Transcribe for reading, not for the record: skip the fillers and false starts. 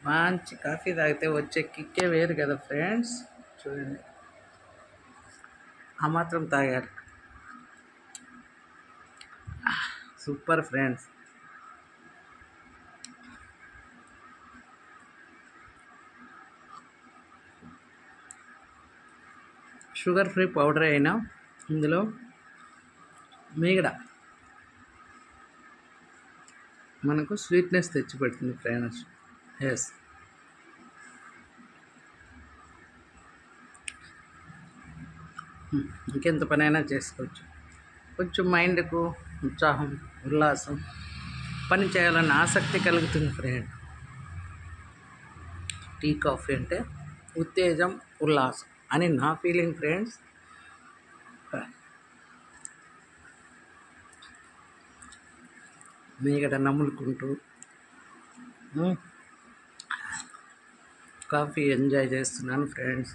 మంచి కాఫీ తాగితే వచ్చే కిక్కే వేరు కదా ఫ్రెండ్స్. చూడండి, ఆ మాత్రం తాగారు. Super friends. Sugar free powder అయినా ఇందులో మీగడ మనకు స్వీట్నెస్ తెచ్చిపెడుతుంది ఫ్రెండ్స్. ఎస్, ఇంకెంత పనైనా చేసుకోవచ్చు. కొంచెం మైండ్కు ఉత్సాహం, ఉల్లాసం, పని చేయాలన్న ఆసక్తి కలుగుతుంది ఫ్రెండ్. టీ కాఫీ అంటే ఉత్తేజం, ఉల్లాసం అని నా ఫీలింగ్ ఫ్రెండ్స్. మీగడ నములుకుంటూ కాఫీ ఎంజాయ్ చేస్తున్నాను ఫ్రెండ్స్.